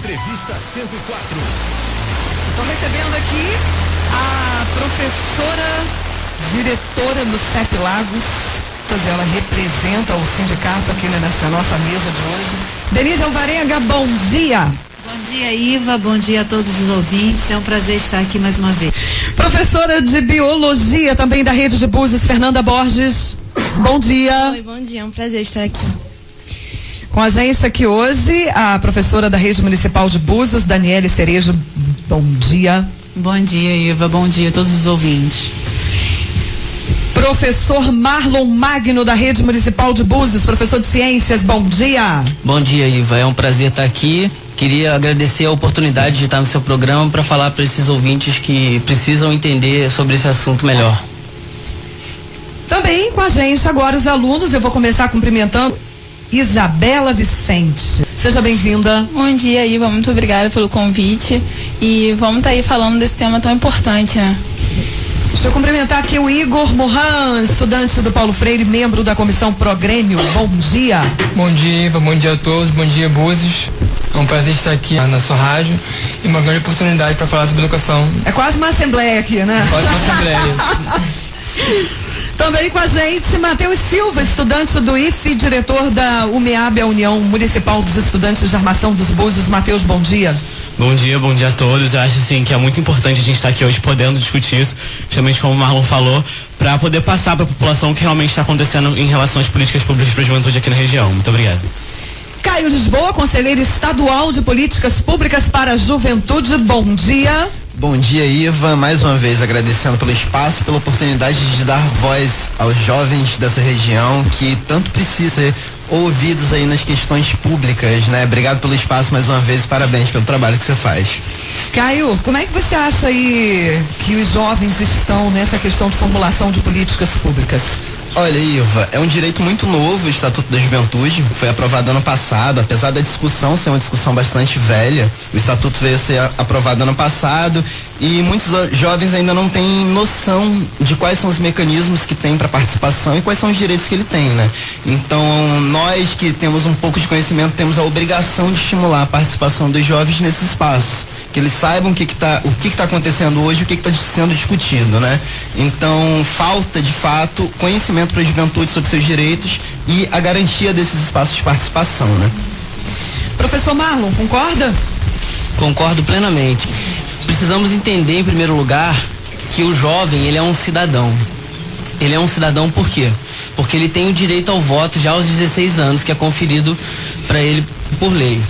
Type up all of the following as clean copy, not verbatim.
Entrevista 104. Estou recebendo aqui a professora diretora do CEP Lagos. Ela representa o sindicato aqui nessa nossa mesa de hoje. Denise Alvarenga, bom dia. Bom dia, Iva. Bom dia a todos os ouvintes. É um prazer estar aqui mais uma vez. Professora de Biologia também da Rede de Búzios, Fernanda Borges. Bom dia. Oi, bom dia. É um prazer estar aqui. Com a gente aqui hoje, a professora da Rede Municipal de Búzios, Daniele Cerejo. Bom dia. Bom dia, Iva. Bom dia a todos os ouvintes. Professor Marlon Magno, da Rede Municipal de Búzios, professor de Ciências, bom dia. Bom dia, Iva. É um prazer estar aqui. Queria agradecer a oportunidade de estar no seu programa para falar para esses ouvintes que precisam entender sobre esse assunto melhor. Também com a gente agora os alunos, eu vou começar cumprimentando Isabela Vicente. Seja bem-vinda. Bom dia, Iva. Muito obrigada pelo convite. E vamos estar aí falando desse tema tão importante, né? Deixa eu cumprimentar aqui o Igor Moran, estudante do Paulo Freire, membro da comissão Progrêmio. Bom dia. Bom dia, Iva. Bom dia a todos. Bom dia, Búzios. É um prazer estar aqui na sua rádio e uma grande oportunidade para falar sobre educação. É quase uma assembleia aqui, né? Quase uma assembleia. Também com a gente, Matheus Silva, estudante do IFE, diretor da UMEAB, a União Municipal dos Estudantes de Armação dos Búzios. Matheus, bom dia. Bom dia a todos. Eu acho assim que é muito importante a gente estar aqui hoje podendo discutir isso, justamente como o Marlon falou, para poder passar para a população o que realmente está acontecendo em relação às políticas públicas para a juventude aqui na região. Muito obrigado. Caio Lisboa, conselheiro estadual de políticas públicas para a juventude. Bom dia. Bom dia, Iva. Mais uma vez agradecendo pelo espaço, pela oportunidade de dar voz aos jovens dessa região que tanto precisa ser ouvidos aí nas questões públicas, né? Obrigado pelo espaço mais uma vez e parabéns pelo trabalho que você faz. Caio, como é que você acha aí que os jovens estão nessa questão de formulação de políticas públicas? Olha, Iva, é um direito muito novo o Estatuto da Juventude, foi aprovado ano passado, apesar da discussão ser uma discussão bastante velha, o Estatuto veio a ser aprovado ano passado e muitos jovens ainda não têm noção de quais são os mecanismos que tem para participação e quais são os direitos que ele tem, né? Então, nós que temos um pouco de conhecimento temos a obrigação de estimular a participação dos jovens nesses espaços, que eles saibam o que está acontecendo hoje, o que está sendo discutido, né? Então, falta de fato conhecimento para a juventude sobre seus direitos e a garantia desses espaços de participação, né? Professor Marlon, concorda? Concordo plenamente. Precisamos entender, em primeiro lugar, que o jovem, ele é um cidadão. Ele é um cidadão por quê? Porque ele tem o direito ao voto já aos 16 anos, que é conferido para ele por lei.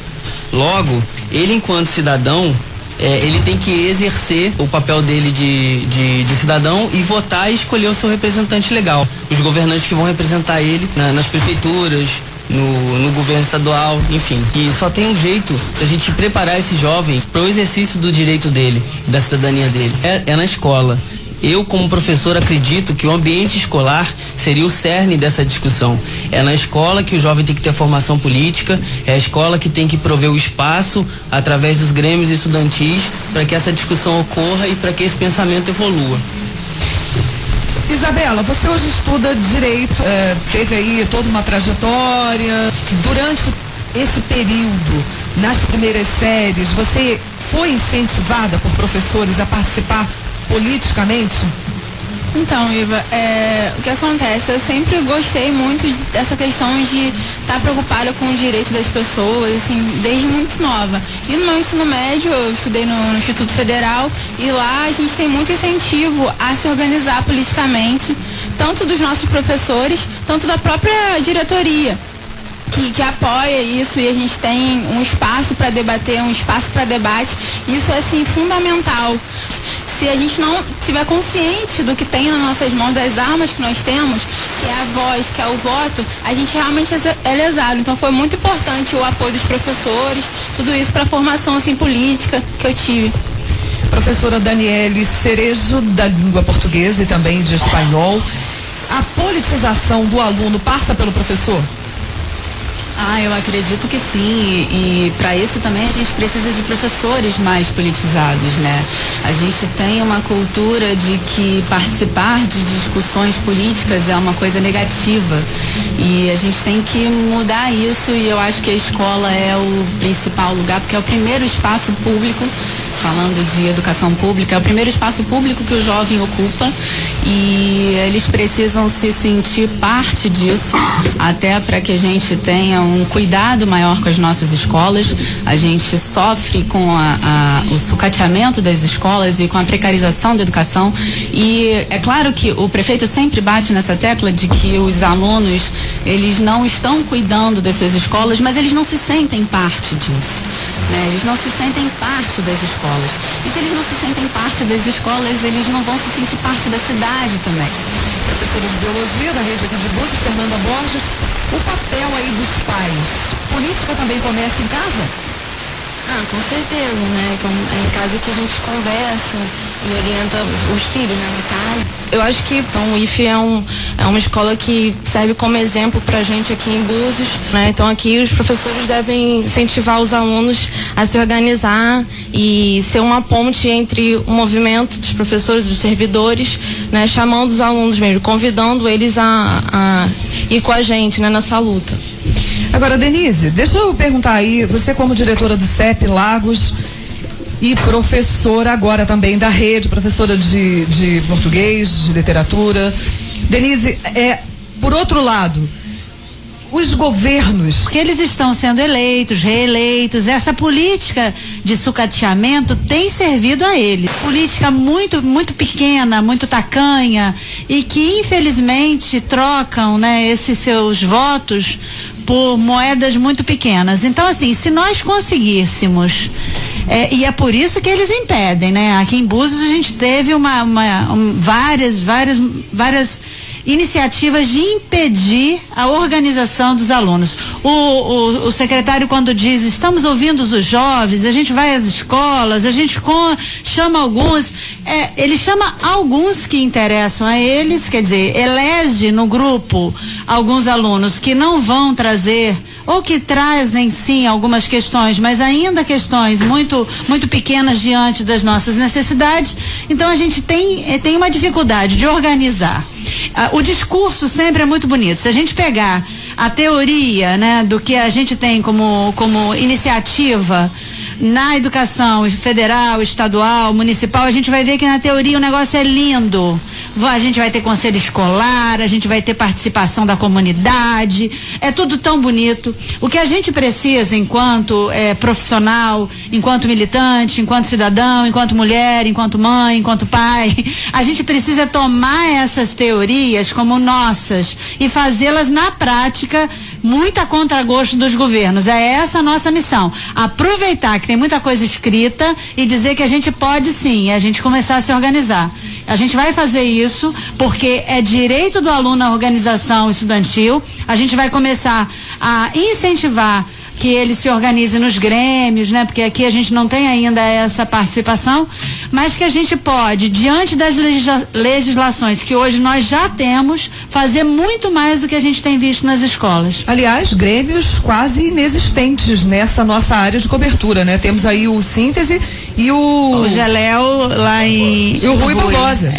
Logo, ele enquanto cidadão, ele tem que exercer o papel dele de cidadão e votar e escolher o seu representante legal. Os governantes que vão representar ele nas prefeituras, no governo estadual, enfim. E só tem um jeito da gente preparar esse jovem para o exercício do direito dele, da cidadania dele. É na escola. Eu, como professor, acredito que o ambiente escolar seria o cerne dessa discussão. É na escola que o jovem tem que ter formação política, é a escola que tem que prover o espaço através dos grêmios estudantis para que essa discussão ocorra e para que esse pensamento evolua. Isabela, você hoje estuda direito, teve aí toda uma trajetória. Durante esse período, nas primeiras séries, você foi incentivada por professores a participar politicamente? Então, Iva, o que acontece? Eu sempre gostei muito dessa questão de estar preocupada com o direito das pessoas, assim, desde muito nova. E no meu ensino médio, eu estudei no Instituto Federal e lá a gente tem muito incentivo a se organizar politicamente, tanto dos nossos professores, tanto da própria diretoria. Que apoia isso e a gente tem um espaço para debater, um espaço para debate. Isso é, assim, fundamental. Se a gente não estiver consciente do que tem nas nossas mãos, das armas que nós temos, que é a voz, que é o voto, a gente realmente é lesado. Então foi muito importante o apoio dos professores, tudo isso para a formação assim, política que eu tive. Professora Daniele Cerejo, da língua portuguesa e também de espanhol, a politização do aluno passa pelo professor? Eu acredito que sim, e para isso também a gente precisa de professores mais politizados, né? A gente tem uma cultura de que participar de discussões políticas é uma coisa negativa e a gente tem que mudar isso, e eu acho que a escola é o principal lugar, porque é o primeiro espaço público, falando de educação pública, é o primeiro espaço público que o jovem ocupa e eles precisam se sentir parte disso, até para que a gente tenha um cuidado maior com as nossas escolas. A gente sofre com o sucateamento das escolas e com a precarização da educação, e é claro que o prefeito sempre bate nessa tecla de que os alunos, eles não estão cuidando das suas escolas, mas eles não se sentem parte disso. Eles não se sentem parte das escolas. E se eles não se sentem parte das escolas, eles não vão se sentir parte da cidade também. Professora de Biologia da rede aqui de Búzios, Fernanda Borges, o papel aí dos pais, política também começa em casa? Com certeza, né? É em casa que a gente conversa e orienta os filhos, né, no caso. Eu acho que o IFE é uma escola que serve como exemplo pra gente aqui em Búzios, né? Então aqui os professores devem incentivar os alunos a se organizar e ser uma ponte entre o movimento dos professores, dos servidores, né? Chamando os alunos mesmo, convidando eles a ir com a gente, né, nessa luta. Agora, Denise, deixa eu perguntar aí, você como diretora do CEP Lagos e professora agora também da rede, professora de português, de literatura. Denise, por outro lado, os governos... Porque eles estão sendo eleitos, reeleitos, essa política de sucateamento tem servido a eles. Política muito, muito pequena, muito tacanha, e que infelizmente trocam, né, esses seus votos por moedas muito pequenas. Então, assim, se nós conseguíssemos, e é por isso que eles impedem, né? Aqui em Búzios a gente teve várias iniciativas de impedir a organização dos alunos. O secretário, quando diz estamos ouvindo os jovens, a gente vai às escolas, a gente chama alguns, ele chama alguns que interessam a eles, quer dizer, elege no grupo alguns alunos que não vão trazer, ou que trazem sim algumas questões, mas ainda questões muito, muito pequenas diante das nossas necessidades. Então a gente tem uma dificuldade de organizar. O discurso sempre é muito bonito. Se a gente pegar a teoria, né, do que a gente tem como iniciativa na educação federal, estadual, municipal, a gente vai ver que na teoria o negócio é lindo. A gente vai ter conselho escolar, a gente vai ter participação da comunidade, é tudo tão bonito. O que a gente precisa enquanto profissional, enquanto militante, enquanto cidadão, enquanto mulher, enquanto mãe, enquanto pai, a gente precisa tomar essas teorias como nossas e fazê-las na prática, muito a contragosto dos governos. É essa a nossa missão. Aproveitar que tem muita coisa escrita e dizer que a gente pode sim, a gente começar a se organizar. A gente vai fazer isso porque é direito do aluno à organização estudantil. A gente vai começar a incentivar que ele se organize nos grêmios, né? Porque aqui a gente não tem ainda essa participação, mas que a gente pode, diante das legislações que hoje nós já temos, fazer muito mais do que a gente tem visto nas escolas. Aliás, grêmios quase inexistentes nessa nossa área de cobertura, né? Temos aí o Síntese e o Geléu lá em... E o Rui Barbosa.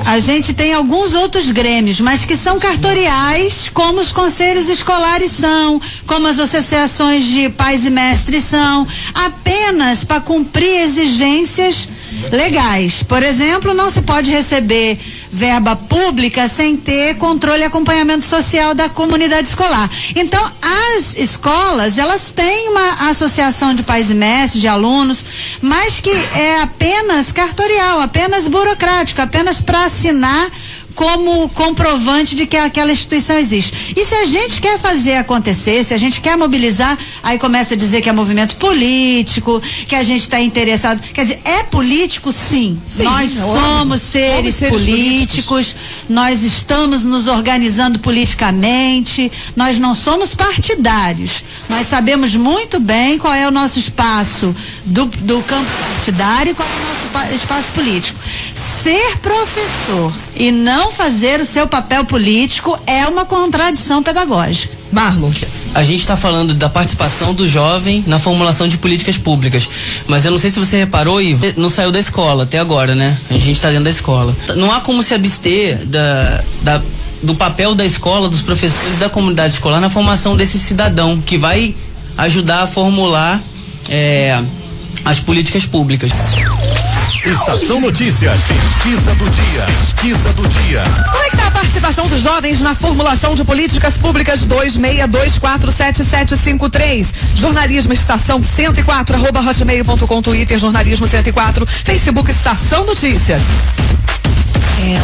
A gente tem alguns outros grêmios, mas que são cartoriais, como os conselhos escolares são, como as associações de pais e mestres são, apenas para cumprir exigências legais. Por exemplo, não se pode receber verba pública sem ter controle e acompanhamento social da comunidade escolar. Então, as escolas, elas têm uma associação de pais e mestres, de alunos, mas que é apenas cartorial, apenas burocrático, apenas para assinar como comprovante de que aquela instituição existe. E se a gente quer fazer acontecer, se a gente quer mobilizar, aí começa a dizer que é movimento político, que a gente está interessado. Quer dizer, é político sim. Nós somos seres políticos, nós estamos nos organizando politicamente, nós não somos partidários. Nós sabemos muito bem qual é o nosso espaço do campo partidário e qual é o nosso espaço político. Ser professor e não fazer o seu papel político é uma contradição pedagógica. Marlon. A gente está falando da participação do jovem na formulação de políticas públicas, mas eu não sei se você reparou, Ivo, não saiu da escola até agora, né? A gente está dentro da escola. Não há como se abster do papel da escola, dos professores, da comunidade escolar na formação desse cidadão que vai ajudar a formular as políticas públicas. Estação Notícias, pesquisa do dia. Como é que está a participação dos jovens na formulação de políticas públicas? 26247753. Jornalismo Estação 104, @hotmail.com, Twitter Jornalismo 104, Facebook Estação Notícias.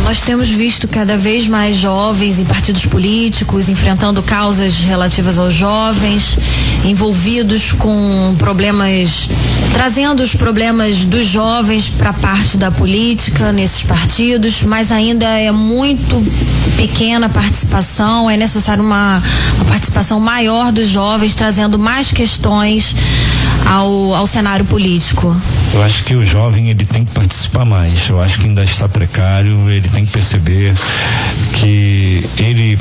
Nós temos visto cada vez mais jovens em partidos políticos enfrentando causas relativas aos jovens, envolvidos com problemas, trazendo os problemas dos jovens para parte da política nesses partidos, mas ainda é muito pequena a participação, é necessário uma participação maior dos jovens, trazendo mais questões ao cenário político. Eu acho que o jovem ele tem que participar mais. Eu acho que ainda está precário. Ele tem que perceber que ele,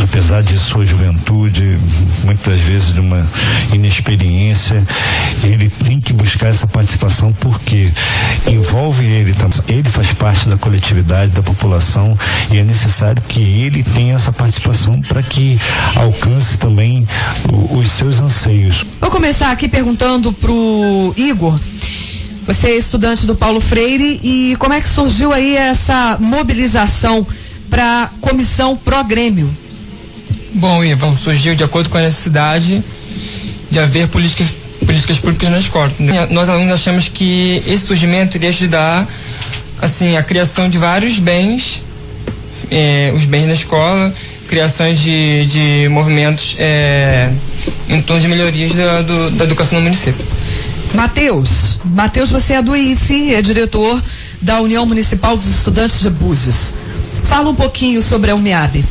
apesar de sua juventude, muitas vezes de uma inexperiência, ele tem que buscar essa participação porque envolve ele também. Ele faz parte da coletividade, da população, e é necessário que ele tenha essa participação para que alcance também os seus anseios. Vou começar aqui perguntando pro Igor. Você é estudante do Paulo Freire, e como é que surgiu aí essa mobilização para a comissão pró-grêmio? Bom, Ivan, surgiu de acordo com a necessidade de haver políticas públicas na escola. Nós alunos achamos que esse surgimento iria ajudar, assim, a criação de vários bens, os bens na escola, criações de movimentos em torno de melhorias da educação no município. Matheus, você é do IFE, é diretor da União Municipal dos Estudantes de Búzios. Fala um pouquinho sobre a UMEAB.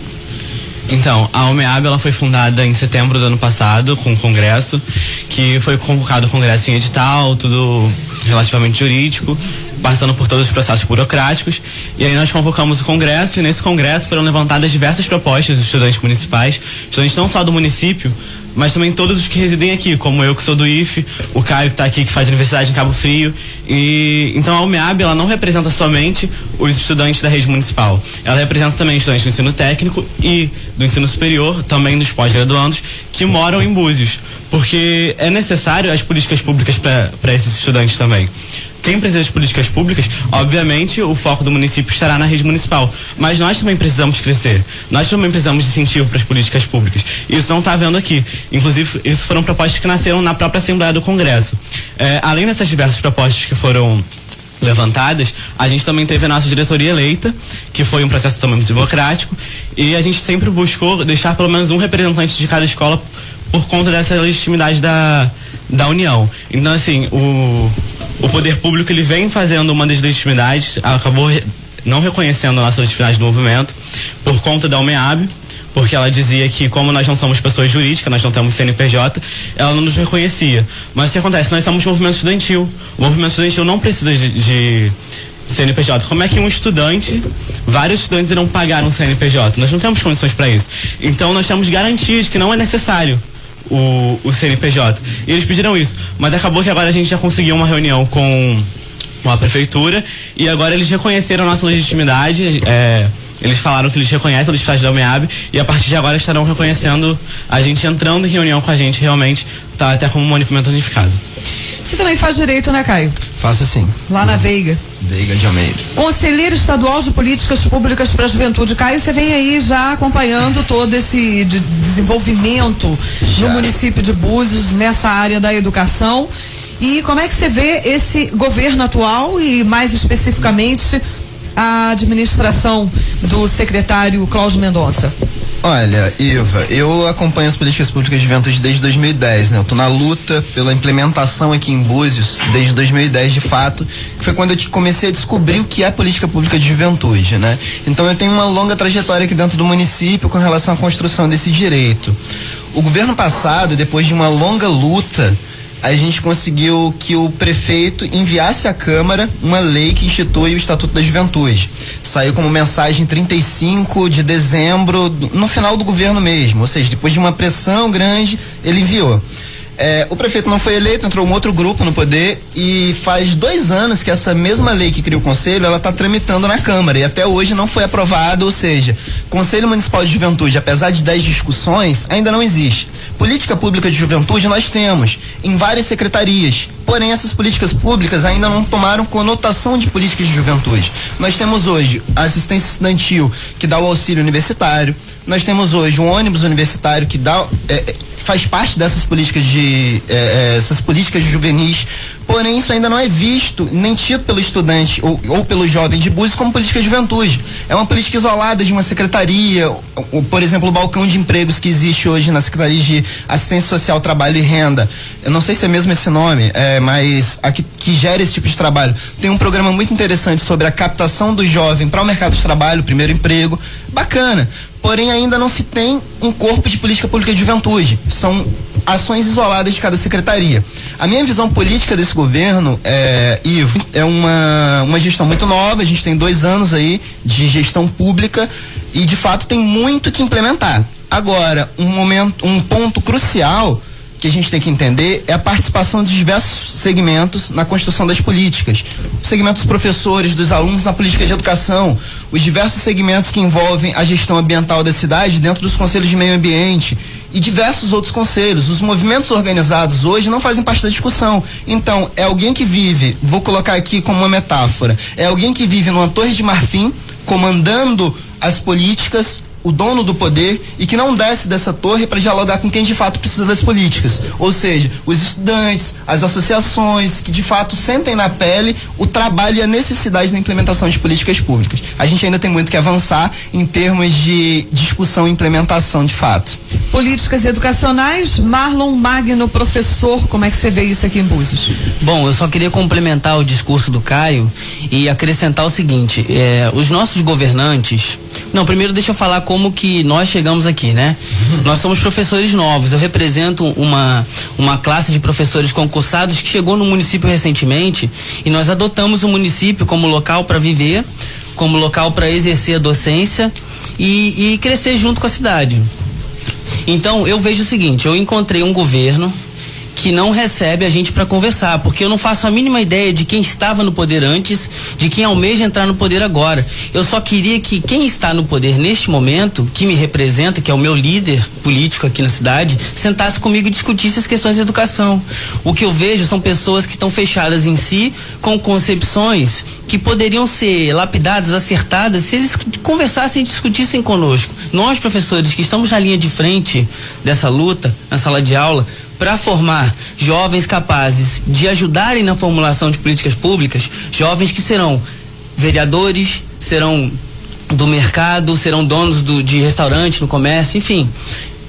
Então, a UMEAB ela foi fundada em setembro do ano passado com um congresso, que foi convocado o congresso em edital, tudo relativamente jurídico, passando por todos os processos burocráticos, e aí nós convocamos o congresso, e nesse congresso foram levantadas diversas propostas dos estudantes municipais, estudantes não só do município, mas também todos os que residem aqui, como eu que sou do IFE, o Caio que está aqui, que faz universidade em Cabo Frio. E então a UMEAB ela não representa somente os estudantes da rede municipal, ela representa também estudantes do ensino técnico e do ensino superior, também dos pós-graduandos que moram em Búzios, porque é necessário as políticas públicas para esses estudantes também. Quem precisa de políticas públicas, obviamente o foco do município estará na rede municipal, mas nós também precisamos crescer, nós também precisamos de incentivo para as políticas públicas. Isso não está vendo aqui, inclusive isso foram propostas que nasceram na própria Assembleia do Congresso. Além dessas diversas propostas que foram levantadas, a gente também teve a nossa diretoria eleita, que foi um processo totalmente democrático, e a gente sempre buscou deixar pelo menos um representante de cada escola por conta dessa legitimidade da União. Então, assim, o poder público ele vem fazendo uma das legitimidades, acabou não reconhecendo a nossa legitimidade do movimento por conta da UMEAB, porque ela dizia que como nós não somos pessoas jurídicas, nós não temos CNPJ, ela não nos reconhecia. Mas o que acontece? Nós somos movimento estudantil. O movimento estudantil não precisa de CNPJ. Como é que vários estudantes irão pagar um CNPJ? Nós não temos condições para isso. Então nós temos garantias que não é necessário o CNPJ. E eles pediram isso. Mas acabou que agora a gente já conseguiu uma reunião com a prefeitura e agora eles reconheceram a nossa legitimidade. Eles falaram que eles reconhecem a legitimidade da UMEAB e a partir de agora estarão reconhecendo a gente, entrando em reunião com a gente, realmente tá até como um movimento unificado. Você também faz direito, né, Caio? Faço sim. Lá na Veiga. Veiga de Almeida. Conselheiro Estadual de Políticas Públicas para a Juventude. Caio, você vem aí já acompanhando todo esse desenvolvimento no município de Búzios, nessa área da educação. E como é que você vê esse governo atual e, mais especificamente, a administração do secretário Cláudio Mendonça? Olha, Iva, eu acompanho as políticas públicas de juventude desde 2010, né? Eu tô na luta pela implementação aqui em Búzios desde 2010, de fato, que foi quando eu comecei a descobrir o que é política pública de juventude, né? Então eu tenho uma longa trajetória aqui dentro do município com relação à construção desse direito. O governo passado, depois de uma longa luta, a gente conseguiu que o prefeito enviasse à Câmara uma lei que institui o Estatuto da Juventude. Saiu como mensagem 35 de dezembro, no final do governo mesmo, ou seja, depois de uma pressão grande, ele enviou. O prefeito não foi eleito, entrou um outro grupo no poder e faz 2 anos que essa mesma lei que cria o conselho, ela está tramitando na Câmara e até hoje não foi aprovada, ou seja, Conselho Municipal de Juventude, apesar de 10 discussões, ainda não existe. Política pública de juventude nós temos em várias secretarias, porém essas políticas públicas ainda não tomaram conotação de políticas de juventude. Nós temos hoje a assistência estudantil que dá o auxílio universitário, nós temos hoje um ônibus universitário que dá faz parte dessas políticas essas políticas juvenis, porém isso ainda não é visto nem tido pelo estudante ou pelo jovem de Búzios como política de juventude. É uma política isolada de uma secretaria, por exemplo, o balcão de empregos que existe hoje na Secretaria de Assistência Social, Trabalho e Renda. Eu não sei se é mesmo esse nome, mas a que gera esse tipo de trabalho. Tem um programa muito interessante sobre a captação do jovem para o mercado de trabalho, primeiro emprego, bacana. Porém, ainda não se tem um corpo de política pública de juventude. São ações isoladas de cada secretaria. A minha visão política desse governo, Ivo, é uma gestão muito nova. A gente tem 2 anos aí de gestão pública e, de fato, tem muito que implementar. Agora, um ponto crucial que a gente tem que entender é a participação de diversos segmentos na construção das políticas. O segmento dos professores, dos alunos na política de educação, os diversos segmentos que envolvem a gestão ambiental da cidade dentro dos conselhos de meio ambiente e diversos outros conselhos. Os movimentos organizados hoje não fazem parte da discussão. Então, é alguém que vive, vou colocar aqui como uma metáfora, é alguém que vive numa torre de marfim, comandando as políticas, o dono do poder, e que não desce dessa torre para dialogar com quem de fato precisa das políticas, ou seja, os estudantes, as associações que de fato sentem na pele o trabalho e a necessidade da implementação de políticas públicas. A gente ainda tem muito que avançar em termos de discussão e implementação de fato. Políticas educacionais, Marlon Magno, professor, como é que você vê isso aqui em Búzios? Bom, eu só queria complementar o discurso do Caio e acrescentar o seguinte, os nossos governantes, primeiro deixa eu falar como que nós chegamos aqui, né? Nós somos professores novos, eu represento uma classe de professores concursados que chegou no município recentemente e nós adotamos o município como local para viver, como local para exercer a docência e crescer junto com a cidade. Então, eu vejo o seguinte, eu encontrei um governo que não recebe a gente para conversar, porque eu não faço a mínima ideia de quem estava no poder antes, de quem almeja entrar no poder agora. Eu só queria que quem está no poder neste momento, que me representa, que é o meu líder político aqui na cidade, sentasse comigo e discutisse as questões de educação. O que eu vejo são pessoas que estão fechadas em si, com concepções que poderiam ser lapidadas, acertadas, se eles conversassem e discutissem conosco. Nós, professores, que estamos na linha de frente dessa luta, na sala de aula, para formar jovens capazes de ajudarem na formulação de políticas públicas, jovens que serão vereadores, serão do mercado, serão donos de restaurantes, no comércio, enfim,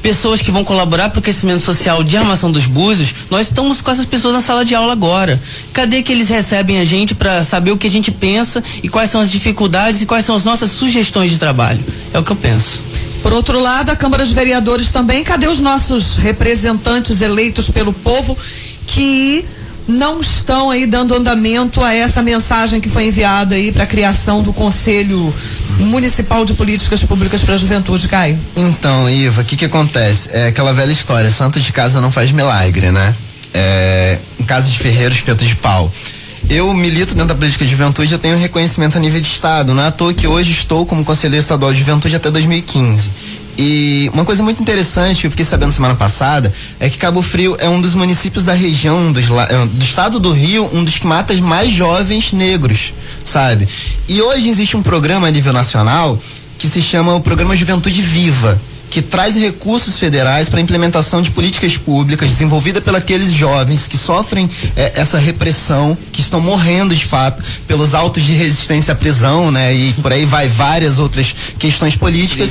pessoas que vão colaborar para o crescimento social de armação dos Búzios. Nós estamos com essas pessoas na sala de aula agora. Cadê que eles recebem a gente para saber o que a gente pensa e quais são as dificuldades e quais são as nossas sugestões de trabalho? É o que eu penso. Por outro lado, a Câmara dos Vereadores também, cadê os nossos representantes eleitos pelo povo que não estão aí dando andamento a essa mensagem que foi enviada aí para a criação do Conselho Municipal de Políticas Públicas para a Juventude, Caio? Então, Iva, o que acontece? É aquela velha história, santo de casa não faz milagre, né? Em casa de ferreiro, espeto de pau. Eu milito dentro da política de juventude, eu tenho reconhecimento a nível de estado, não é à toa que hoje estou como conselheiro estadual de juventude até 2015. E uma coisa muito interessante que eu fiquei sabendo semana passada é que Cabo Frio é um dos municípios da região do estado do Rio, um dos que mata mais jovens negros, sabe? E hoje existe um programa a nível nacional que se chama o Programa Juventude Viva, que traz recursos federais para a implementação de políticas públicas desenvolvida por aqueles jovens que sofrem essa repressão, que estão morrendo de fato pelos autos de resistência à prisão, né? E por aí vai várias outras questões políticas.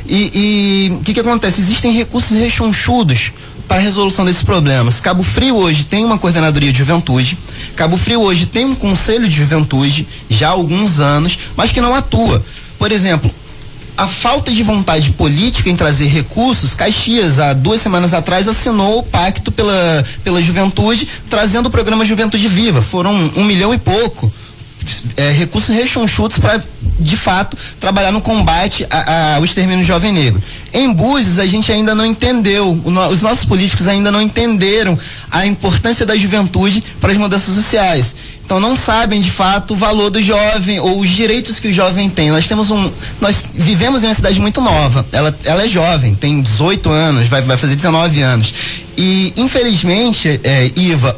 E o que acontece? Existem recursos rechonchudos para a resolução desses problemas. Cabo Frio hoje tem uma coordenadoria de juventude, Cabo Frio hoje tem um conselho de juventude já há alguns anos, mas que não atua. Por exemplo, a falta de vontade política em trazer recursos. Caxias, há 2 semanas atrás, assinou o pacto pela juventude, trazendo o programa Juventude Viva. Foram 1 milhão e pouco. Recursos rechonchudos para, de fato, trabalhar no combate ao extermínio jovem negro. Em Búzios, a gente ainda não entendeu, os nossos políticos ainda não entenderam a importância da juventude para as mudanças sociais. Então não sabem de fato o valor do jovem ou os direitos que o jovem tem. Nós vivemos em uma cidade muito nova. Ela é jovem, tem 18 anos, vai fazer 19 anos. E infelizmente, Iva,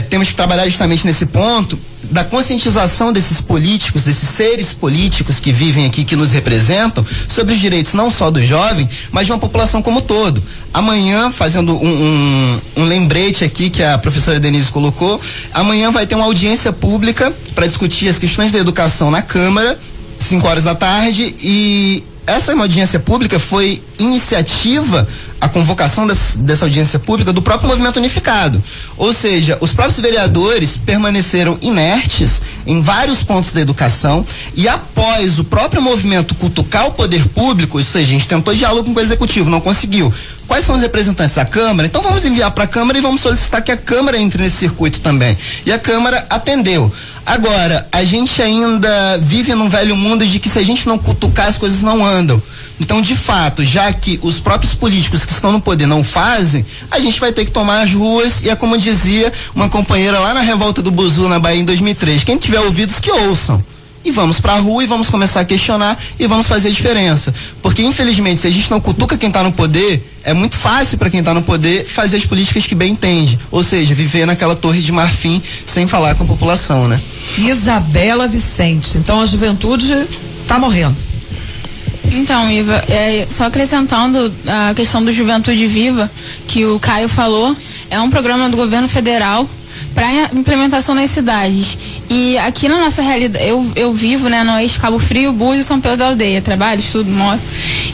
temos que trabalhar justamente nesse ponto da conscientização desses políticos, desses seres políticos que vivem aqui, que nos representam, sobre os direitos não só do jovem, mas de uma população como um todo. Amanhã, fazendo um lembrete aqui que a professora Denise colocou, amanhã vai ter uma audiência pública para discutir as questões da educação na Câmara, 5 horas da tarde, e essa audiência pública foi iniciativa, a convocação dessa audiência pública, do próprio Movimento Unificado. Ou seja, os próprios vereadores permaneceram inertes em vários pontos da educação, e após o próprio movimento cutucar o poder público, ou seja, a gente tentou diálogo com o executivo, não conseguiu. Quais são os representantes da Câmara? Então vamos enviar para a Câmara e vamos solicitar que a Câmara entre nesse circuito também. E a Câmara atendeu. Agora, a gente ainda vive num velho mundo de que se a gente não cutucar, as coisas não andam. Então, de fato, já que os próprios políticos que estão no poder não fazem, a gente vai ter que tomar as ruas, e é como dizia uma companheira lá na Revolta do Buzu, na Bahia, em 2003, quem tiver ouvidos que ouçam. E vamos pra rua e vamos começar a questionar e vamos fazer a diferença. Porque, infelizmente, se a gente não cutuca quem tá no poder, é muito fácil para quem tá no poder fazer as políticas que bem entende. Ou seja, viver naquela torre de marfim sem falar com a população, né? Isabela Vicente. Então a juventude tá morrendo. Então, Iva, só acrescentando a questão do Juventude Viva, que o Caio falou, é um programa do governo federal para implementação nas cidades. E aqui na nossa realidade, eu vivo, né, no eixo Cabo Frio, Búzios e São Pedro da Aldeia, trabalho, estudo, moro.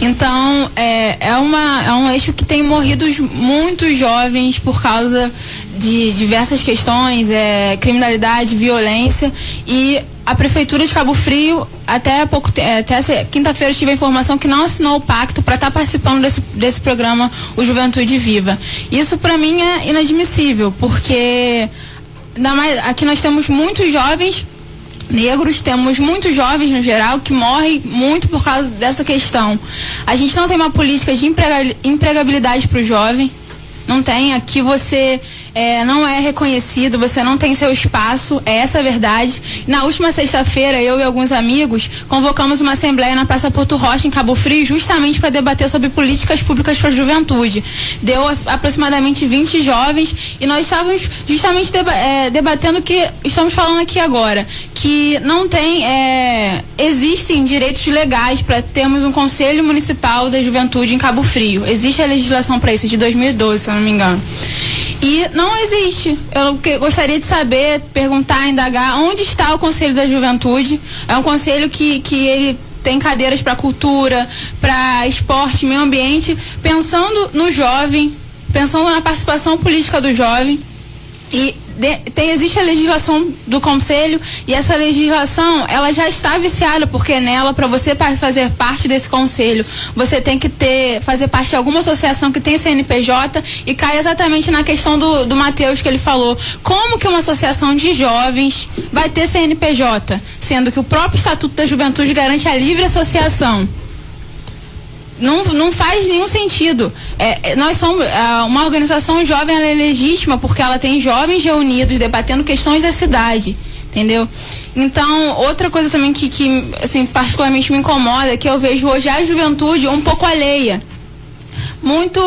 Então, é um eixo que tem morrido muitos jovens por causa de diversas questões, criminalidade, violência, e a Prefeitura de Cabo Frio, até essa quinta-feira, tive a informação que não assinou o pacto para estar participando desse programa, o Juventude Viva. Isso para mim é inadmissível, porque aqui nós temos muitos jovens negros, temos muitos jovens no geral que morrem muito por causa dessa questão. A gente não tem uma política de empregabilidade para o jovem, não tem. Aqui você não é reconhecido, você não tem seu espaço, essa é a verdade. Na última sexta-feira, eu e alguns amigos convocamos uma assembleia na Praça Porto Rocha, em Cabo Frio, justamente para debater sobre políticas públicas para a juventude. Deu aproximadamente 20 jovens e nós estávamos justamente debatendo o que estamos falando aqui agora, que não tem, existem direitos legais para termos um Conselho Municipal da Juventude em Cabo Frio. Existe a legislação para isso, de 2012, se eu não me engano. E não existe. Eu gostaria de saber, perguntar, indagar, onde está o Conselho da Juventude? É um conselho que ele tem cadeiras para cultura, para esporte, meio ambiente, pensando no jovem, pensando na participação política do jovem. E existe a legislação do conselho, e essa legislação, ela já está viciada, porque nela, para você fazer parte desse conselho, você tem que fazer parte de alguma associação que tem CNPJ, e cai exatamente na questão do Matheus, que ele falou. Como que uma associação de jovens vai ter CNPJ, sendo que o próprio Estatuto da Juventude garante a livre associação? Não faz nenhum sentido. Nós somos uma organização jovem, ela é legítima porque ela tem jovens reunidos debatendo questões da cidade, entendeu? Então, outra coisa também que assim, particularmente me incomoda é que eu vejo hoje a juventude um pouco alheia, muito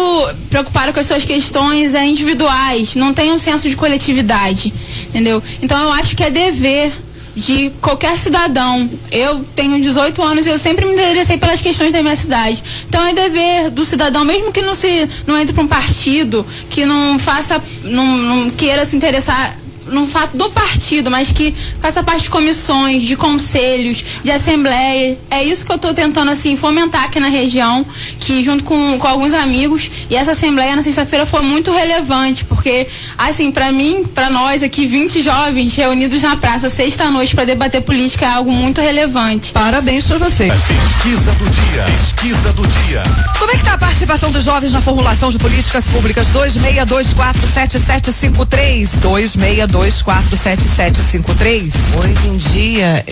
preocupada com as suas questões individuais, não tem um senso de coletividade, entendeu? Então eu acho que é dever de qualquer cidadão. Eu tenho 18 anos e eu sempre me interessei pelas questões da minha cidade. Então é dever do cidadão, mesmo que não entre para um partido, que não queira se interessar no fato do partido, mas que faça parte de comissões, de conselhos, de assembleia. É isso que eu tô tentando, assim, fomentar aqui na região, que junto com alguns amigos, e essa assembleia na sexta-feira foi muito relevante, porque, assim, pra mim, pra nós aqui, 20 jovens reunidos na praça sexta-noite para debater política é algo muito relevante. Parabéns pra vocês. Pesquisa do dia. Pesquisa do dia. Como é que tá a participação dos jovens na formulação de políticas públicas? 26247753. 26247753. Hoje em dia,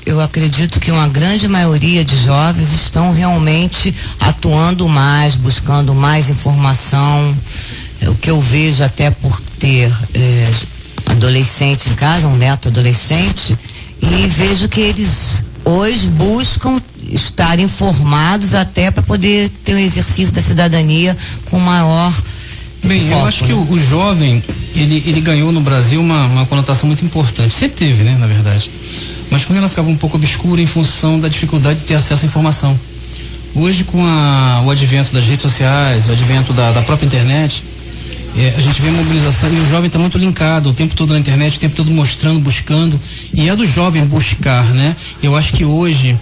eu acredito que uma grande maioria de jovens estão realmente atuando mais, buscando mais informação. O que eu vejo, até por ter adolescente em casa, um neto adolescente, e vejo que eles hoje buscam estar informados até para poder ter um exercício da cidadania com maior Bem, foco, eu acho que o jovem, ele ganhou no Brasil uma conotação muito importante. Sempre teve, né, na verdade. Mas com ela ficava um pouco obscura em função da dificuldade de ter acesso à informação. Hoje, com o advento das redes sociais, o advento da própria internet, a gente vê a mobilização, e o jovem está muito linkado o tempo todo na internet, o tempo todo mostrando, buscando, e é do jovem buscar, né? Eu acho que hoje,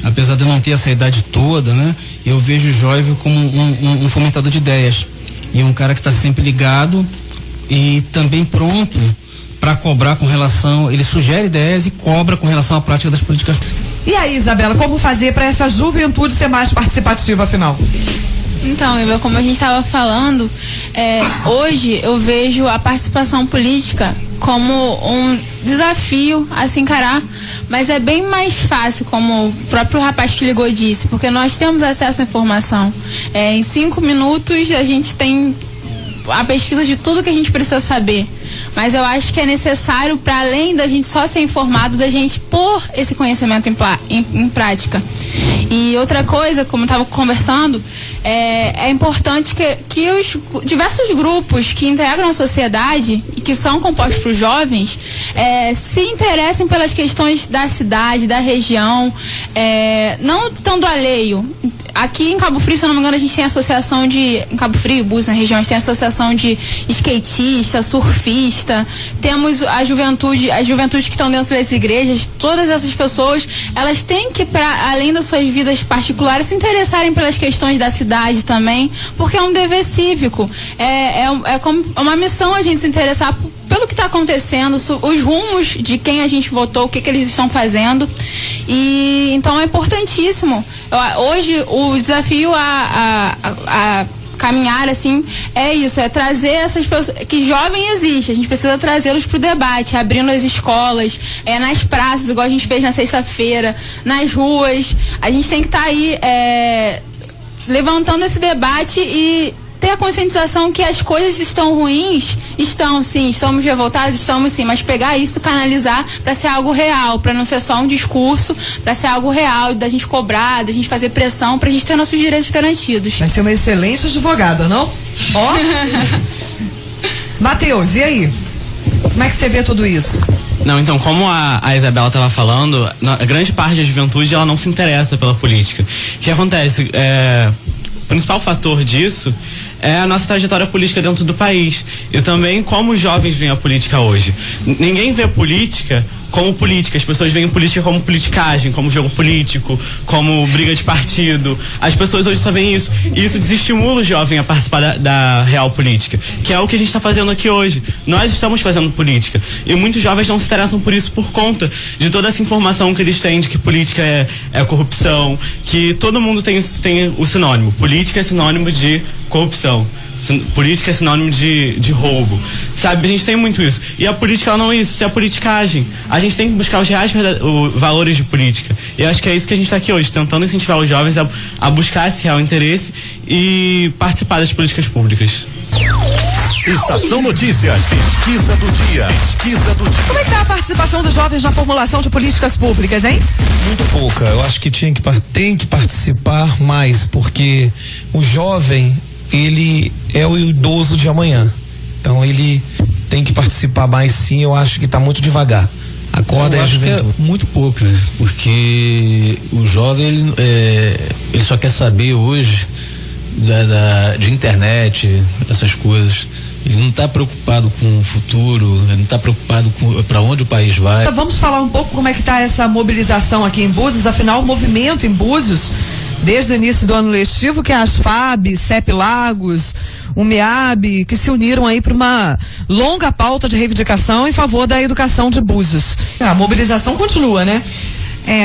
apesar de eu não ter essa idade toda, né, eu vejo o jovem como um fomentador de ideias, e um cara que está sempre ligado e também pronto para cobrar com relação, ele sugere ideias e cobra com relação à prática das políticas. E aí, Isabela, como fazer para essa juventude ser mais participativa, afinal? Então, Iva, como a gente estava falando, hoje eu vejo a participação política como um desafio a se encarar, mas é bem mais fácil, como o próprio rapaz que ligou disse, porque nós temos acesso à informação. Em 5 minutos a gente tem a pesquisa de tudo que a gente precisa saber. Mas eu acho que é necessário, para além da gente só ser informado, da gente pôr esse conhecimento em prática. E outra coisa, como eu estava conversando, é importante que os diversos grupos que integram a sociedade e que são compostos por jovens se interessem pelas questões da cidade, da região, não estando alheio. Aqui em Cabo Frio, se eu não me engano, a gente tem associação em Cabo Frio, Búzios, na região, a gente tem associação de skatista, surfista, temos as juventudes que estão dentro das igrejas. Todas essas pessoas, elas têm que, além das suas vidas particulares, se interessarem pelas questões da cidade também, porque é um dever cívico, é como uma missão a gente se interessar pelo que está acontecendo, os rumos de quem a gente votou, o que eles estão fazendo. E então é importantíssimo. Hoje o desafio a caminhar, assim, é isso, é trazer essas pessoas, que jovem existe, a gente precisa trazê-los para o debate, abrindo as escolas, nas praças, igual a gente fez na sexta-feira, nas ruas. A gente tem que estar aí levantando esse debate e ter a conscientização que as coisas estão ruins, estamos revoltados, estamos sim, mas pegar isso, canalizar para ser algo real, para não ser só um discurso, para ser algo real, da gente cobrar, da gente fazer pressão, pra gente ter nossos direitos garantidos. Vai ser uma excelente advogada, não? Ó. Matheus, e aí? Como é que você vê tudo isso? Não, então, como a Isabela estava falando, a grande parte da juventude, ela não se interessa pela política. O que acontece? O principal fator disso é a nossa trajetória política dentro do país. E também como os jovens veem a política hoje. Ninguém vê política como política, as pessoas veem política como politicagem, como jogo político, como briga de partido. As pessoas hoje só veem isso. E isso desestimula o jovem a participar da real política, que é o que a gente está fazendo aqui hoje. Nós estamos fazendo política. E muitos jovens não se interessam por isso por conta de toda essa informação que eles têm de que política é corrupção, que todo mundo tem o sinônimo. Política é sinônimo de corrupção. Política é sinônimo de roubo, sabe? A gente tem muito isso. E a política, ela não é isso é politicagem. A gente tem que buscar os reais valores de política. E eu acho que é isso que a gente está aqui hoje, tentando incentivar os jovens a buscar esse real interesse e participar das políticas públicas. Estação Notícias, pesquisa do dia. Pesquisa do dia. Como é que tá a participação dos jovens na formulação de políticas públicas, hein? Muito pouca. Eu acho que tem que participar mais, porque o jovem, ele é o idoso de amanhã. Então ele tem que participar mais, sim. Eu acho que está muito devagar. Acorda, a juventude. É muito pouco, né? Porque o jovem, ele só quer saber hoje de internet, essas coisas. Ele não está preocupado com o futuro, ele não está preocupado com para onde o país vai. Vamos falar um pouco como é que está essa mobilização aqui em Búzios. Afinal, o movimento em Búzios, desde o início do ano letivo, que é as FAB, CEP Lagos, o MEAB, que se uniram aí para uma longa pauta de reivindicação em favor da educação de Búzios. A mobilização continua, né?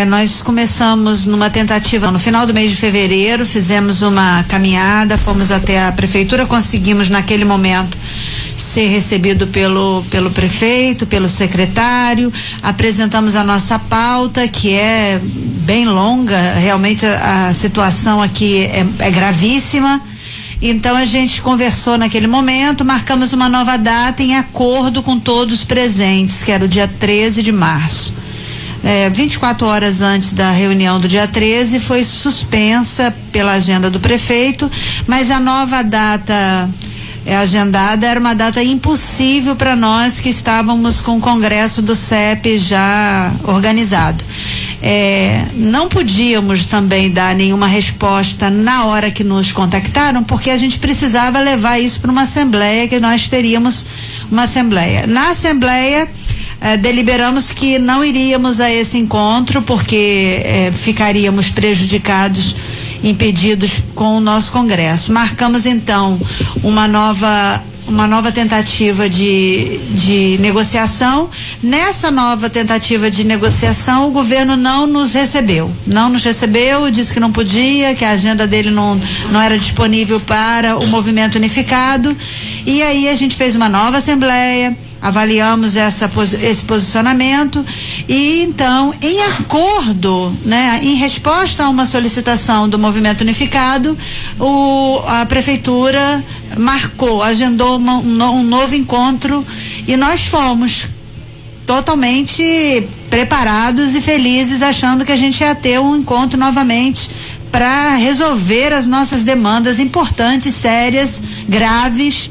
Nós começamos numa tentativa no final do mês de fevereiro, fizemos uma caminhada, fomos até a prefeitura, conseguimos naquele momento ser recebido pelo prefeito, pelo secretário, apresentamos a nossa pauta, que é bem longa, realmente a situação aqui é gravíssima. Então a gente conversou naquele momento, marcamos uma nova data em acordo com todos os presentes, que era o dia 13 de março. 24 horas antes da reunião do dia 13 foi suspensa pela agenda do prefeito, mas a nova data agendada era uma data impossível para nós que estávamos com o congresso do CEP já organizado. Não podíamos também dar nenhuma resposta na hora que nos contactaram, porque a gente precisava levar isso para uma assembleia, que nós teríamos uma assembleia. Na assembleia deliberamos que não iríamos a esse encontro porque ficaríamos prejudicados, impedidos com o nosso congresso. Marcamos então uma nova tentativa de negociação. Nessa nova tentativa de negociação, o governo não nos recebeu, disse que não podia, que a agenda dele não era disponível para o movimento unificado, e aí a gente fez uma nova assembleia, avaliamos esse posicionamento e então, em acordo, né, em resposta a uma solicitação do Movimento Unificado, a prefeitura agendou um novo encontro e nós fomos totalmente preparados e felizes, achando que a gente ia ter um encontro novamente para resolver as nossas demandas importantes, sérias, graves.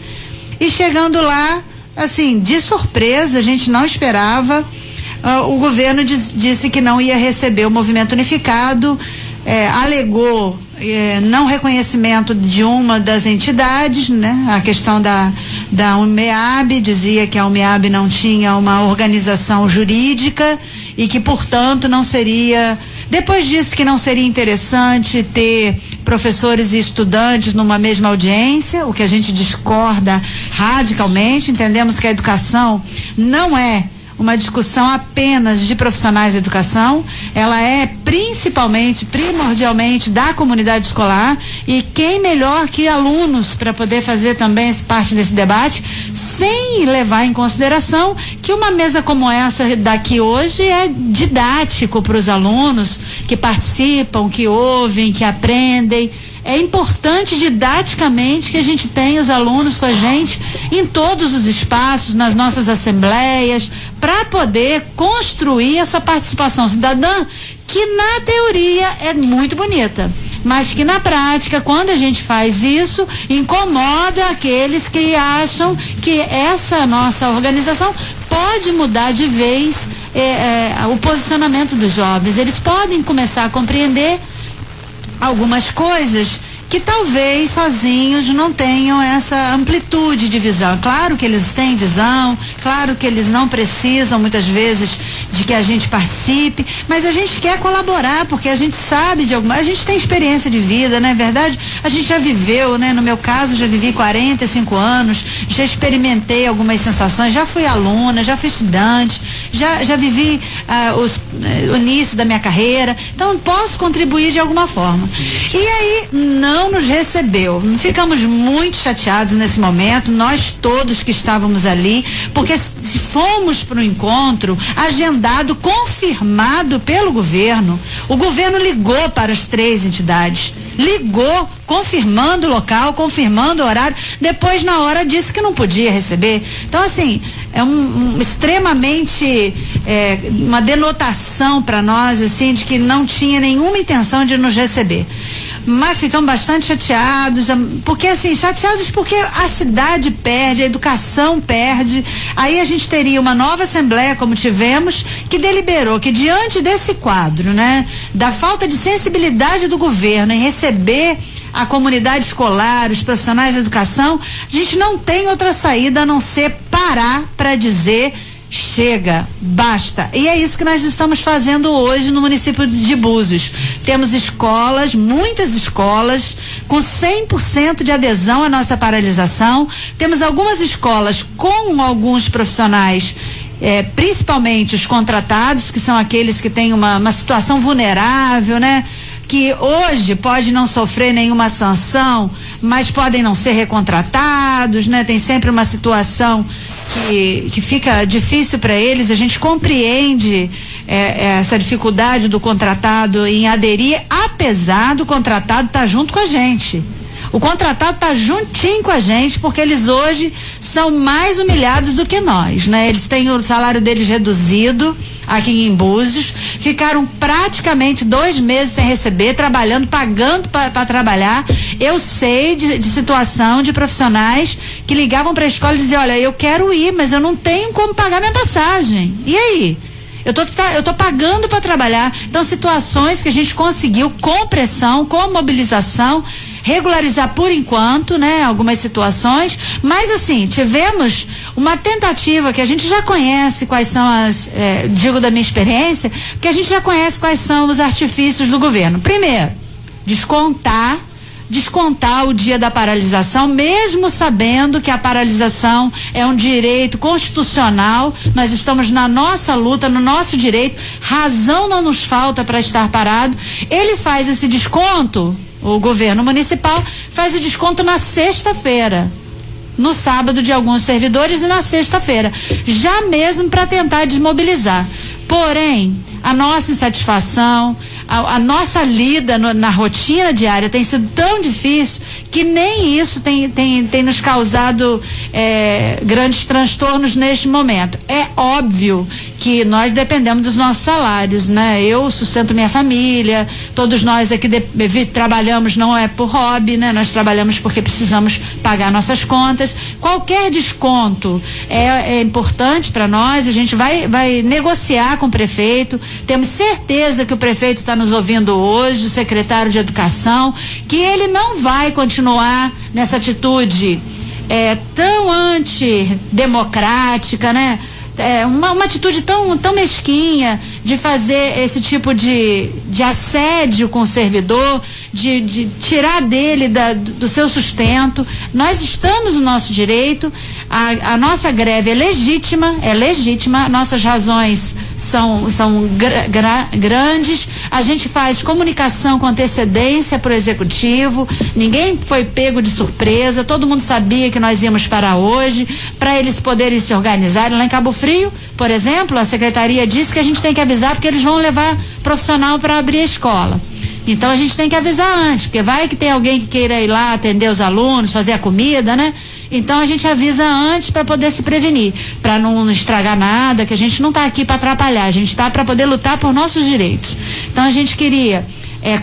E chegando lá, assim, de surpresa, a gente não esperava, o governo disse que não ia receber o Movimento Unificado, alegou não reconhecimento de uma das entidades, né? A questão da UMEAB, dizia que a UMEAB não tinha uma organização jurídica e que, portanto, não seria... Depois disse que não seria interessante ter professores e estudantes numa mesma audiência, o que a gente discorda radicalmente. Entendemos que a educação não é uma discussão apenas de profissionais de educação, ela é primordialmente da comunidade escolar, e quem melhor que alunos para poder fazer também parte desse debate, sem levar em consideração que uma mesa como essa daqui hoje é didático para os alunos que participam, que ouvem, que aprendem. É importante didaticamente que a gente tenha os alunos com a gente em todos os espaços, nas nossas assembleias, para poder construir essa participação cidadã, que na teoria é muito bonita, mas que na prática, quando a gente faz isso, incomoda aqueles que acham que essa nossa organização pode mudar de vez o posicionamento dos jovens. Eles podem começar a compreender algumas coisas que talvez sozinhos não tenham essa amplitude de visão. Claro que eles têm visão, claro que eles não precisam muitas vezes de que a gente participe, mas a gente quer colaborar, porque a gente sabe a gente tem experiência de vida, não é verdade? A gente já viveu, né? No meu caso, já vivi 45 anos, já experimentei algumas sensações, já fui aluna, já fui estudante, já vivi o início da minha carreira, então posso contribuir de alguma forma. E aí, não nos recebeu. Ficamos muito chateados nesse momento, nós todos que estávamos ali, porque se fomos para o encontro agendado, confirmado pelo governo, o governo ligou para as 3 entidades, ligou, confirmando o local, confirmando o horário, depois na hora disse que não podia receber. Então, assim, é extremamente uma denotação para nós, assim, de que não tinha nenhuma intenção de nos receber. Mas ficamos bastante chateados, porque a cidade perde, a educação perde. Aí a gente teria uma nova assembleia, como tivemos, que deliberou que, diante desse quadro, né, da falta de sensibilidade do governo em receber a comunidade escolar, os profissionais da educação, a gente não tem outra saída a não ser parar para dizer chega, basta. E é isso que nós estamos fazendo hoje no município de Búzios. Temos escolas, muitas escolas, com 100% de adesão à nossa paralisação. Temos algumas escolas com alguns profissionais, principalmente os contratados, que são aqueles que têm uma situação vulnerável, né? Que hoje pode não sofrer nenhuma sanção, mas podem não ser recontratados, né? Tem sempre uma situação que fica difícil para eles. A gente compreende essa dificuldade do contratado em aderir, apesar do contratado estar junto com a gente. O contratado está juntinho com a gente, porque eles hoje são mais humilhados do que nós, né? Eles têm o salário deles reduzido aqui em Búzios, ficaram praticamente 2 meses sem receber, trabalhando, pagando para trabalhar. Eu sei de situação de profissionais que ligavam para a escola e diziam: olha, eu quero ir, mas eu não tenho como pagar minha passagem. E aí? Eu tô pagando para trabalhar. Então, situações que a gente conseguiu com pressão, com mobilização, regularizar por enquanto, né? Algumas situações, mas assim, tivemos uma tentativa que a gente já conhece quais são digo da minha experiência, porque a gente já conhece quais são os artifícios do governo. Primeiro, descontar o dia da paralisação, mesmo sabendo que a paralisação é um direito constitucional. Nós estamos na nossa luta, no nosso direito, razão não nos falta para estar parado. Ele faz esse desconto, o governo municipal faz o desconto na sexta-feira, no sábado de alguns servidores e na sexta-feira, já mesmo para tentar desmobilizar. Porém, a nossa insatisfação, a nossa lida na rotina diária tem sido tão difícil que nem isso tem nos causado grandes transtornos neste momento. É óbvio que nós dependemos dos nossos salários, né? Eu sustento minha família, todos nós aqui trabalhamos, não é por hobby, né? Nós trabalhamos porque precisamos pagar nossas contas. Qualquer desconto é importante para nós. A gente vai negociar com o prefeito. Temos certeza que o prefeito está nos ouvindo hoje, o secretário de Educação, que ele não vai continuar nessa atitude tão antidemocrática, né? Uma atitude tão mesquinha de fazer esse tipo de assédio com o servidor, de tirar dele do seu sustento. Nós estamos no nosso direito, a nossa greve é legítima, nossas razões são grandes, a gente faz comunicação com antecedência para o executivo, ninguém foi pego de surpresa, todo mundo sabia que nós íamos parar hoje, para eles poderem se organizarem. Lá em Cabo Frio, por exemplo, a secretaria disse que a gente tem que avisar porque eles vão levar profissional para abrir a escola. Então a gente tem que avisar antes, porque vai que tem alguém que queira ir lá atender os alunos, fazer a comida, né? Então a gente avisa antes para poder se prevenir, para não estragar nada, que a gente não está aqui para atrapalhar, a gente está para poder lutar por nossos direitos. Então a gente queria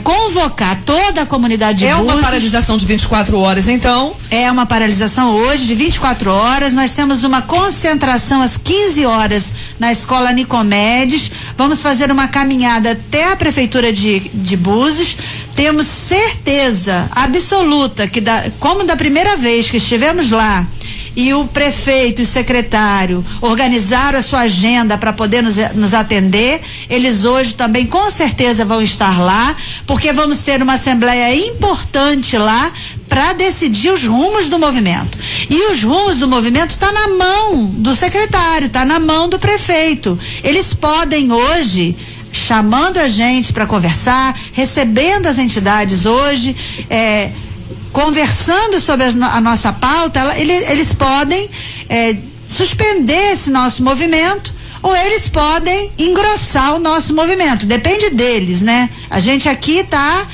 convocar toda a comunidade de Búzios. Uma paralisação de 24 horas, então? É uma paralisação hoje de 24 horas. Nós temos uma concentração às 15 horas na escola Nicomedes. Vamos fazer uma caminhada até a prefeitura de Búzios. Temos certeza absoluta que, como da primeira vez que estivemos lá, e o prefeito e o secretário organizaram a sua agenda para poder nos atender, eles hoje também com certeza vão estar lá, porque vamos ter uma assembleia importante lá para decidir os rumos do movimento. E os rumos do movimento estão na mão do secretário, está na mão do prefeito. Eles podem hoje, chamando a gente para conversar, recebendo as entidades hoje, conversando sobre a nossa pauta, eles podem suspender esse nosso movimento, ou eles podem engrossar o nosso movimento, depende deles, né? A gente aqui está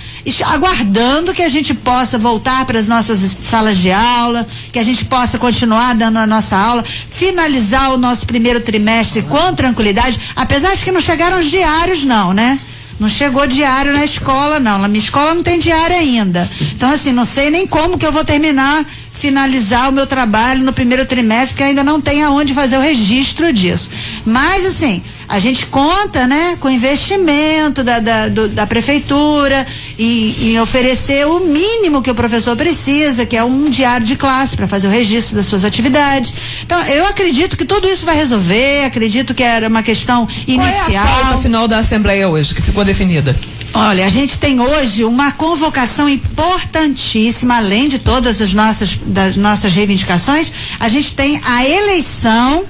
aguardando que a gente possa voltar para as nossas salas de aula, que a gente possa continuar dando a nossa aula, finalizar o nosso primeiro trimestre com tranquilidade, apesar de que não chegaram os diários não, né? Não chegou diário na escola, não. Na minha escola não tem diário ainda. Então, assim, não sei nem como que eu vou terminar finalizar o meu trabalho no primeiro trimestre, porque ainda não tem aonde fazer o registro disso. Mas, assim, a gente conta, né, com investimento da prefeitura em oferecer o mínimo que o professor precisa, que é um diário de classe para fazer o registro das suas atividades. Então, eu acredito que tudo isso vai resolver, acredito que era uma questão inicial. Qual é a pauta final da Assembleia hoje, que ficou definida? Olha, a gente tem hoje uma convocação importantíssima, além de todas das nossas reivindicações, a gente tem a eleição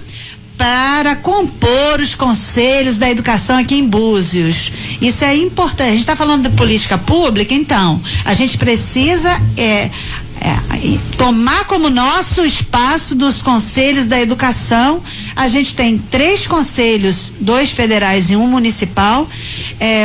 para compor os conselhos da educação aqui em Búzios. Isso é importante. A gente está falando de política pública, então a gente precisa tomar como nosso espaço dos conselhos da educação. A gente tem 3 conselhos, 2 federais e 1 municipal,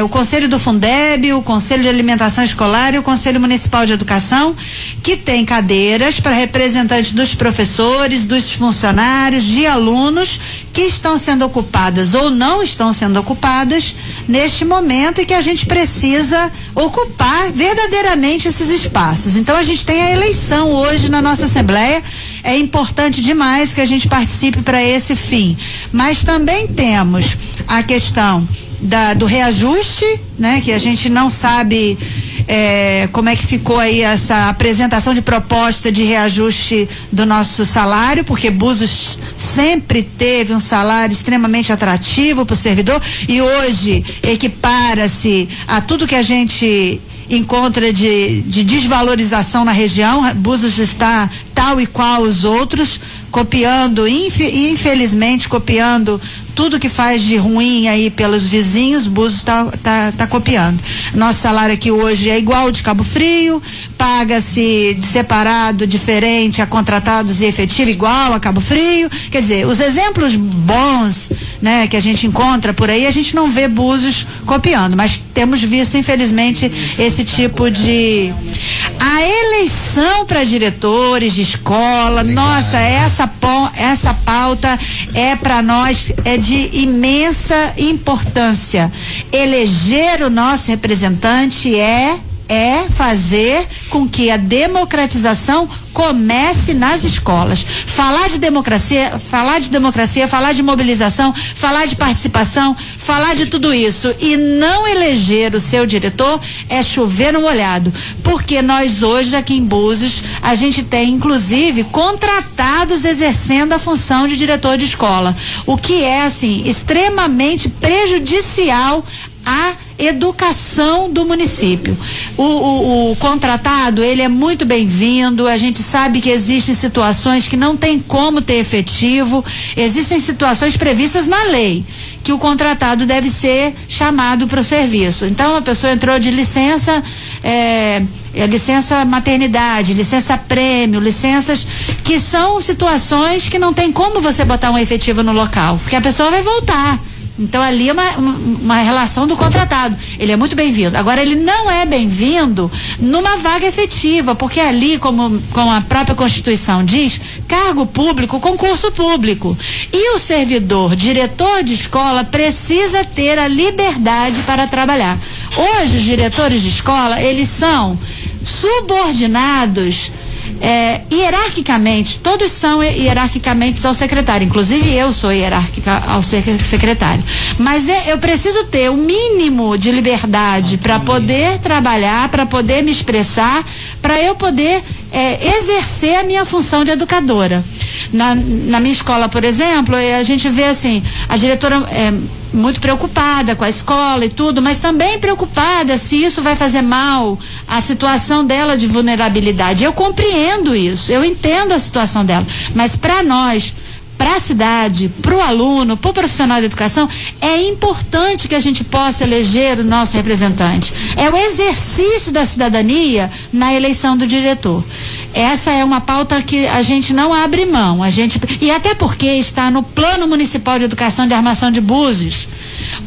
o Conselho do Fundeb, o Conselho de Alimentação Escolar e o Conselho Municipal de Educação, que tem cadeiras para representantes dos professores, dos funcionários, de alunos que estão sendo ocupadas ou não estão sendo ocupadas neste momento, e que a gente precisa ocupar verdadeiramente esses espaços. Então a gente tem a eleição hoje na nossa Assembleia. É importante demais que a gente participe para esse fim. Mas também temos a questão do reajuste, né? Que a gente não sabe como é que ficou aí essa apresentação de proposta de reajuste do nosso salário, porque Búzios sempre teve um salário extremamente atrativo para o servidor, e hoje equipara-se a tudo que a gente encontra de desvalorização na região. Búzios está tal e qual os outros, copiando, infelizmente, copiando tudo que faz de ruim aí pelos vizinhos. Búzios tá copiando. Nosso salário aqui hoje é igual ao de Cabo Frio, paga-se de separado, diferente, a contratados e efetivo igual a Cabo Frio. Quer dizer, os exemplos bons, né, que a gente encontra por aí, a gente não vê Búzios copiando, mas temos visto, infelizmente, esse tipo de... A eleição para diretores de escola, nossa, essa pauta é para nós, é de imensa importância. Eleger o nosso representante é fazer com que a democratização comece nas escolas. Falar de democracia, falar de mobilização, falar de participação, falar de tudo isso e não eleger o seu diretor é chover no molhado, porque nós hoje aqui em Búzios a gente tem inclusive contratados exercendo a função de diretor de escola, o que é assim extremamente prejudicial à educação do município. O contratado, ele é muito bem-vindo. A gente sabe que existem situações que não tem como ter efetivo, existem situações previstas na lei que o contratado deve ser chamado para o serviço. Então a pessoa entrou de licença, licença maternidade, licença prêmio, licenças que são situações que não tem como você botar um efetivo no local, porque a pessoa vai voltar. Então ali é uma relação do contratado. Ele é muito bem-vindo. Agora ele não é bem-vindo numa vaga efetiva, porque ali, como a própria Constituição diz, cargo público, concurso público. E o servidor, diretor de escola, precisa ter a liberdade para trabalhar. Hoje os diretores de escola, eles são subordinados hierarquicamente, todos são hierarquicamente ao secretário, inclusive eu sou hierárquica ao secretário, mas eu preciso ter o mínimo de liberdade para poder trabalhar, para poder me expressar, para eu poder exercer a minha função de educadora. Na minha escola, por exemplo, a gente vê assim, a diretora muito preocupada com a escola e tudo, mas também preocupada se isso vai fazer mal à situação dela de vulnerabilidade. Eu compreendo isso, eu entendo a situação dela, mas para nós, para a cidade, para o aluno, para o profissional de educação, é importante que a gente possa eleger o nosso representante. É o exercício da cidadania na eleição do diretor. Essa é uma pauta que a gente não abre mão, e até porque está no Plano Municipal de Educação de Armação de Búzios.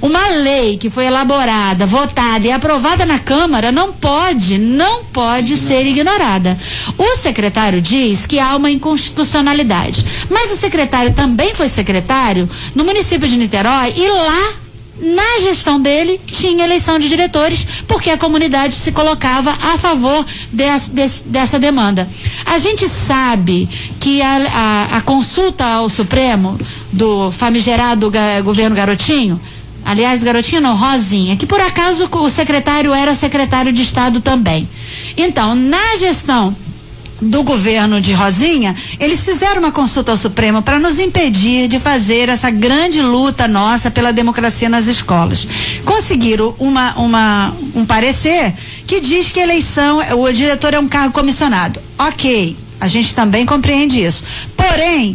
Uma lei que foi elaborada, votada e aprovada na Câmara não pode ser ignorada. O secretário diz que há uma inconstitucionalidade, mas o secretário também foi secretário no município de Niterói e lá Na gestão dele, tinha eleição de diretores, porque a comunidade se colocava a favor dessa demanda. A gente sabe que a consulta ao Supremo do famigerado governo Garotinho, aliás, Garotinho não, Rosinha, que por acaso o secretário era secretário de Estado também. Então, na gestão do governo de Rosinha, eles fizeram uma consulta ao Supremo para nos impedir de fazer essa grande luta nossa pela democracia nas escolas. Conseguiram um parecer que diz que eleição, o diretor é um cargo comissionado. Ok. A gente também compreende isso. Porém,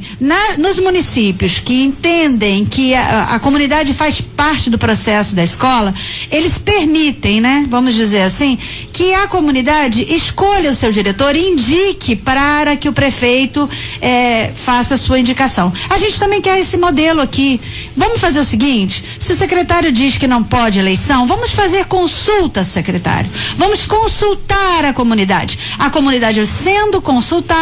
nos municípios que entendem que a comunidade faz parte do processo da escola, eles permitem, né, vamos dizer assim, que a comunidade escolha o seu diretor e indique para que o prefeito faça a sua indicação. A gente também quer esse modelo aqui. Vamos fazer o seguinte, se o secretário diz que não pode eleição, vamos fazer consulta, secretário. Vamos consultar a comunidade. A comunidade sendo consultada,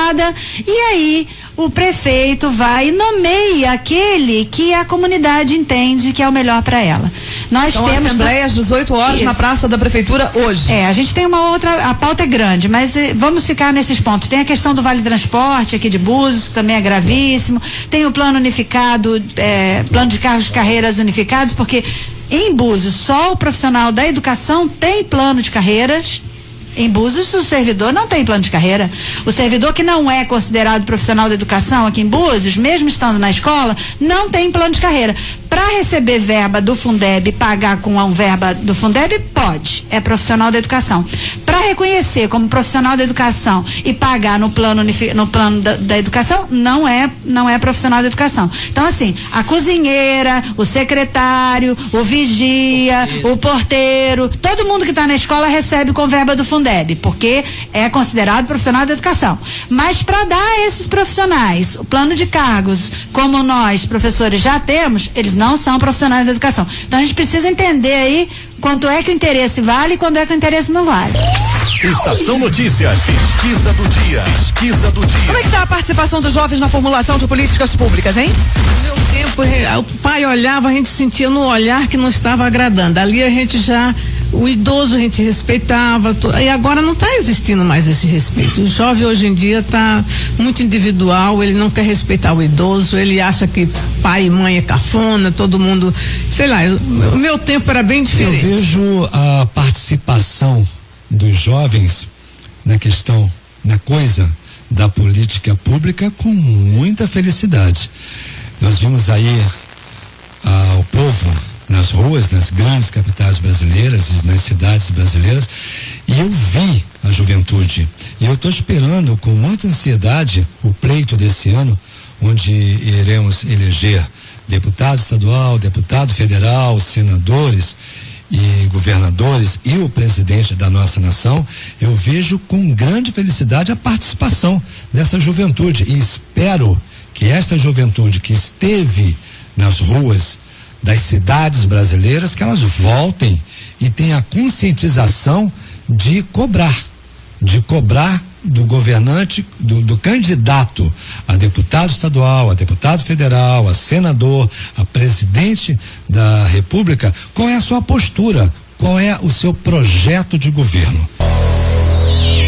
e aí o prefeito vai e nomeia aquele que a comunidade entende que é o melhor para ela. Nós então, temos assembleia às 18 horas na Praça da Prefeitura hoje. A gente tem uma outra, a pauta é grande, mas vamos ficar nesses pontos. Tem a questão do Vale Transporte aqui de Búzios, que também é gravíssimo. Tem o plano unificado, plano de cargos de carreiras unificados, porque em Búzios só o profissional da educação tem plano de carreiras. Em Búzios, o servidor não tem plano de carreira. O servidor que não é considerado profissional da educação aqui em Búzios, mesmo estando na escola, não tem plano de carreira. Para receber verba do Fundeb e pagar com a verba do Fundeb, pode. É profissional da educação. Para reconhecer como profissional da educação e pagar no plano da educação, não é profissional da educação. Então, assim, a cozinheira, o secretário, o vigia, o porteiro, todo mundo que está na escola recebe com verba do Fundeb, porque é considerado profissional da educação. Mas para dar a esses profissionais o plano de cargos, como nós, professores, já temos, eles não são profissionais da educação. Então a gente precisa entender aí quanto é que o interesse vale e quando é que o interesse não vale. Estação Notícias, pesquisa do dia. Pesquisa do dia. Como é que está a participação dos jovens na formulação de políticas públicas, hein? No meu tempo, o pai olhava, a gente sentia no olhar que não estava agradando. Ali a gente já, o idoso a gente respeitava, e agora não está existindo mais esse respeito. O jovem hoje em dia está muito individual, ele não quer respeitar o idoso, ele acha que pai e mãe é cafona, todo mundo, sei lá, o meu tempo era bem diferente. Eu vejo a participação dos jovens na questão, na coisa da política pública com muita felicidade. Nós vimos aí o povo nas ruas, nas grandes capitais brasileiras e nas cidades brasileiras, e eu vi a juventude. E eu estou esperando com muita ansiedade o pleito desse ano, onde iremos eleger deputado estadual, deputado federal, senadores e governadores e o presidente da nossa nação. Eu vejo com grande felicidade a participação dessa juventude e espero que esta juventude que esteve nas ruas das cidades brasileiras, que elas voltem e tenham a conscientização de cobrar do governante, do candidato a deputado estadual, a deputado federal, a senador, a presidente da República, qual é a sua postura, qual é o seu projeto de governo.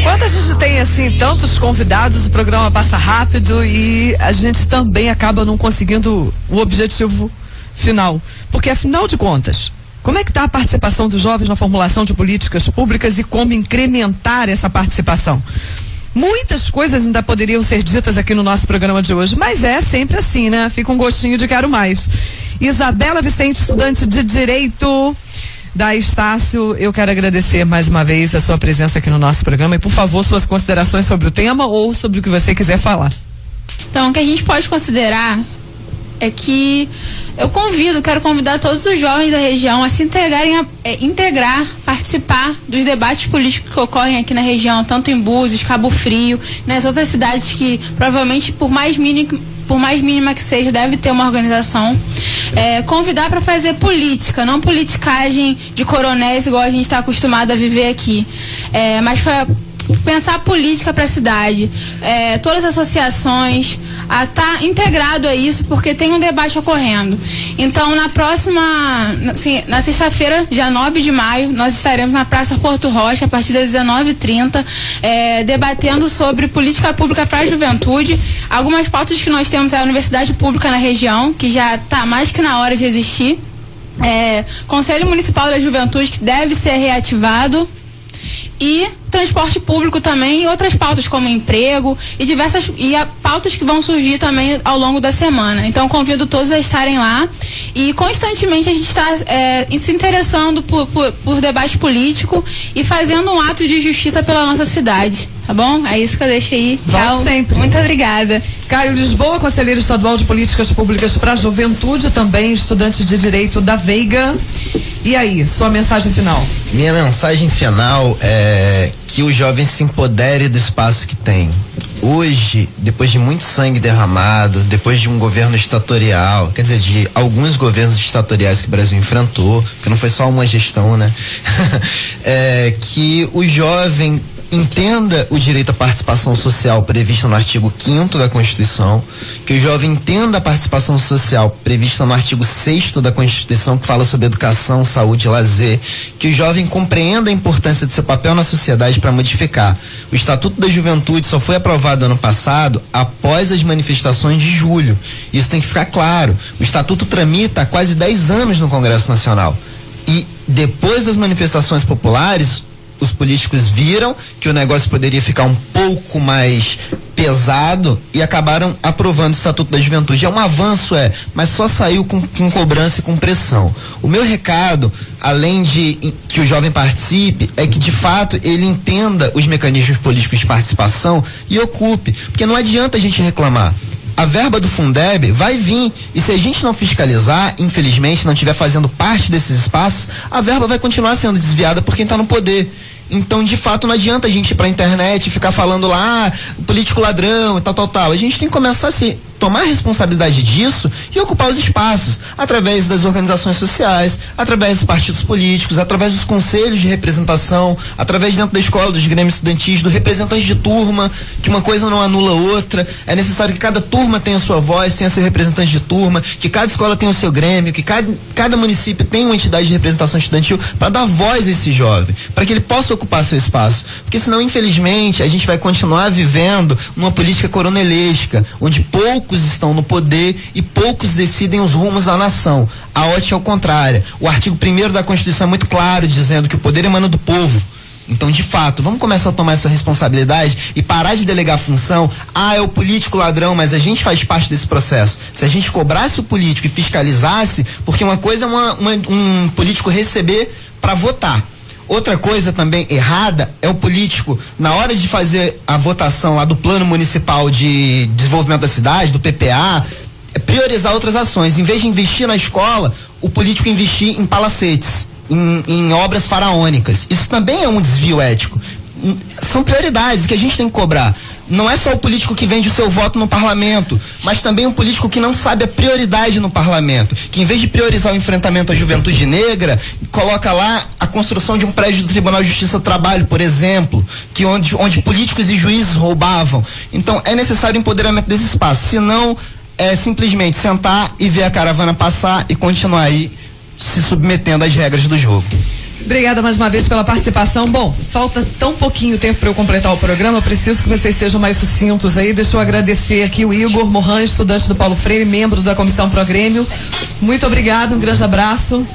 Quando a gente tem assim tantos convidados, o programa passa rápido e a gente também acaba não conseguindo o objetivo final, porque afinal de contas, como é que está a participação dos jovens na formulação de políticas públicas e como incrementar essa participação? Muitas coisas ainda poderiam ser ditas aqui no nosso programa de hoje, mas é sempre assim, né? Fica um gostinho de quero mais. Isabela Vicente, estudante de Direito da Estácio, eu quero agradecer mais uma vez a sua presença aqui no nosso programa e, por favor, suas considerações sobre o tema ou sobre o que você quiser falar. Então, o que a gente pode considerar é que quero convidar todos os jovens da região a se integrarem, participar dos debates políticos que ocorrem aqui na região, tanto em Búzios, Cabo Frio, nas outras cidades que provavelmente, por mais mínima que seja, deve ter uma organização. Convidar para fazer política, não politicagem de coronéis igual a gente está acostumado a viver aqui, mas para pensar política para a cidade. Todas as associações, a estar integrado a isso, porque tem um debate ocorrendo. Então, na sexta-feira, dia 9 de maio, nós estaremos na Praça Porto Rocha, a partir das 19h30, debatendo sobre política pública para a juventude. Algumas pautas que nós temos é a universidade pública na região, que já está mais que na hora de existir. Conselho Municipal da Juventude, que deve ser reativado, e transporte público também, e outras pautas como emprego e pautas que vão surgir também ao longo da semana. Então convido todos a estarem lá, e constantemente a gente está se interessando por debate político e fazendo um ato de justiça pela nossa cidade. Tá bom? É isso que eu deixo aí. Tchau. Sempre. Muito obrigada. Caio Lisboa, conselheiro estadual de políticas públicas para a juventude, também estudante de direito da Veiga. E aí, sua mensagem final? Minha mensagem final é que o jovem se empodere do espaço que tem. Hoje, depois de muito sangue derramado, depois de um governo ditatorial, quer dizer, de alguns governos ditatoriais que o Brasil enfrentou, porque não foi só uma gestão, né? Que o jovem entenda o direito à participação social previsto no artigo 5º da Constituição, que o jovem entenda a participação social prevista no artigo 6º da Constituição, que fala sobre educação, saúde e lazer, que o jovem compreenda a importância de seu papel na sociedade para modificar. O Estatuto da Juventude só foi aprovado ano passado após as manifestações de julho. Isso tem que ficar claro. O Estatuto tramita há quase 10 anos no Congresso Nacional. E depois das manifestações populares, os políticos viram que o negócio poderia ficar um pouco mais pesado e acabaram aprovando o Estatuto da Juventude. É um avanço, mas só saiu com cobrança e com pressão. O meu recado, além de que o jovem participe, é que de fato ele entenda os mecanismos políticos de participação e ocupe, porque não adianta a gente reclamar. A verba do Fundeb vai vir, e se a gente não fiscalizar, infelizmente, não estiver fazendo parte desses espaços, a verba vai continuar sendo desviada por quem está no poder. Então, de fato, não adianta a gente ir pra internet e ficar falando lá, político ladrão e tal. A gente tem que começar a tomar responsabilidade disso e ocupar os espaços, através das organizações sociais, através dos partidos políticos, através dos conselhos de representação, através dentro da escola, dos grêmios estudantis, do representante de turma, que uma coisa não anula outra. É necessário que cada turma tenha sua voz, tenha seu representante de turma, que cada escola tenha o seu grêmio, que cada município tenha uma entidade de representação estudantil para dar voz a esse jovem, para que ele possa ocupar seu espaço. Porque senão, infelizmente, a gente vai continuar vivendo uma política coronelesca, onde poucos estão no poder e poucos decidem os rumos da nação. A ótica é o contrário. O artigo 1º da Constituição é muito claro, dizendo que o poder emana do povo. Então, de fato, vamos começar a tomar essa responsabilidade e parar de delegar a função. É o político ladrão, mas a gente faz parte desse processo. Se a gente cobrasse o político e fiscalizasse, porque uma coisa é um político receber para votar. Outra coisa também errada é o político, na hora de fazer a votação lá do Plano Municipal de Desenvolvimento da Cidade, do PPA, priorizar outras ações. Em vez de investir na escola, o político investir em palacetes, em obras faraônicas. Isso também é um desvio ético. São prioridades que a gente tem que cobrar. Não é só o político que vende o seu voto no parlamento, mas também um político que não sabe a prioridade no parlamento, que em vez de priorizar o enfrentamento à juventude negra, coloca lá a construção de um prédio do Tribunal de Justiça do Trabalho, por exemplo, onde políticos e juízes roubavam. Então é necessário o empoderamento desse espaço, senão é simplesmente sentar e ver a caravana passar e continuar aí se submetendo às regras do jogo. Obrigada mais uma vez pela participação. Bom, falta tão pouquinho tempo para eu completar o programa, eu preciso que vocês sejam mais sucintos aí. Deixa eu agradecer aqui o Igor Moran, estudante do Paulo Freire, membro da Comissão Pro Grêmio. Muito obrigado, um grande abraço.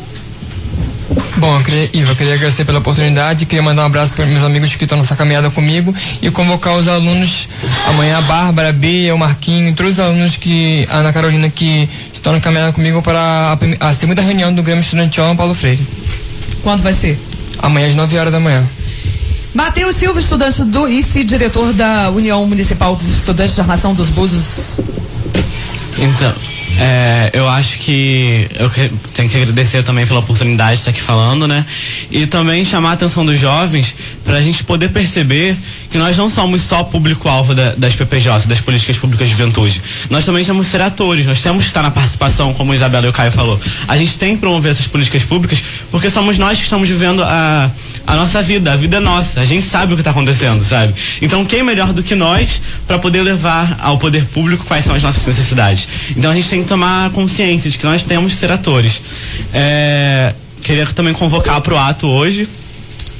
Bom, eu queria agradecer pela oportunidade, queria mandar um abraço para meus amigos que estão nessa caminhada comigo e convocar os alunos amanhã, a Bárbara, a Bia, o Marquinho, todos os alunos a Ana Carolina que estão na caminhada comigo para a segunda reunião do Grêmio Estudantil no Paulo Freire. Quando vai ser? Amanhã às 9h da manhã. Matheus Silva, estudante do IFE, diretor da União Municipal dos Estudantes de Armação dos Búzios. Então, Eu acho que tenho que agradecer também pela oportunidade de estar aqui falando, né? E também chamar a atenção dos jovens para a gente poder perceber que nós não somos só público-alvo das PPJ, das Políticas Públicas de Juventude. Nós também temos que ser atores, nós temos que estar na participação, como a Isabela e o Caio falou. A gente tem que promover essas políticas públicas porque somos nós que estamos vivendo a nossa vida, a vida é nossa. A gente sabe o que está acontecendo, sabe? Então quem melhor do que nós para poder levar ao poder público quais são as nossas necessidades? Então a gente tem que tomar consciência de que nós temos que ser atores. Queria também convocar para o ato hoje.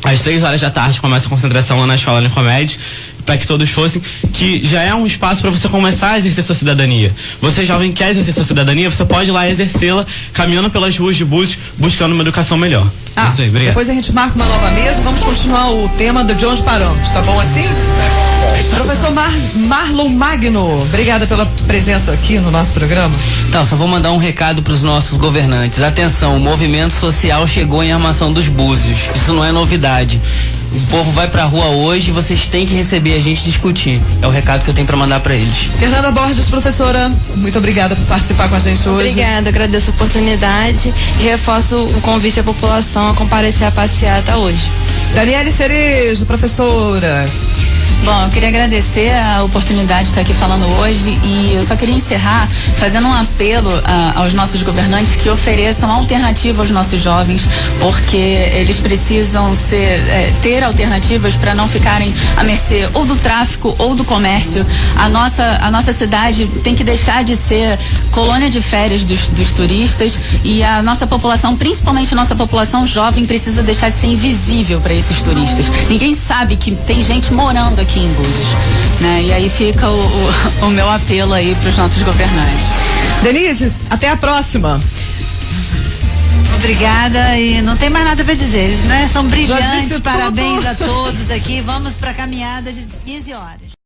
Às 3 horas da tarde começa a concentração lá na Escola Nicomedes, para que todos fossem, que já é um espaço para você começar a exercer sua cidadania. Você, jovem, quer exercer sua cidadania, você pode ir lá exercê-la caminhando pelas ruas de Búzios, buscando uma educação melhor. Isso aí, obrigado. Depois a gente marca uma nova mesa, vamos continuar o tema de onde paramos, tá bom assim? Professor Marlon Magno, obrigada pela presença aqui no nosso programa. Então, só vou mandar um recado para os nossos governantes. Atenção, o movimento social chegou em Armação dos Búzios. Isso não é novidade. O povo vai pra rua hoje e vocês têm que receber a gente discutir. É o recado que eu tenho para mandar para eles. Fernanda Borges, professora, muito obrigada por participar com a gente hoje. Obrigada, agradeço a oportunidade e reforço o convite à população a comparecer à passeata hoje. Daniele Cerejo, professora. Bom, eu queria agradecer a oportunidade de estar aqui falando hoje e eu só queria encerrar fazendo um apelo aos nossos governantes que ofereçam alternativa aos nossos jovens, porque eles precisam ter alternativas para não ficarem à mercê ou do tráfico ou do comércio. A nossa cidade tem que deixar de ser colônia de férias dos turistas e a nossa população, principalmente a nossa população jovem, precisa deixar de ser invisível para esses turistas. Ninguém sabe que tem gente morando aqui em Búzios, né? E aí fica o meu apelo aí para os nossos governantes. Denise, até a próxima. Obrigada e não tem mais nada para dizer, eles, né? São brilhantes, disse parabéns tudo. a todos aqui, vamos para a caminhada de 15 horas.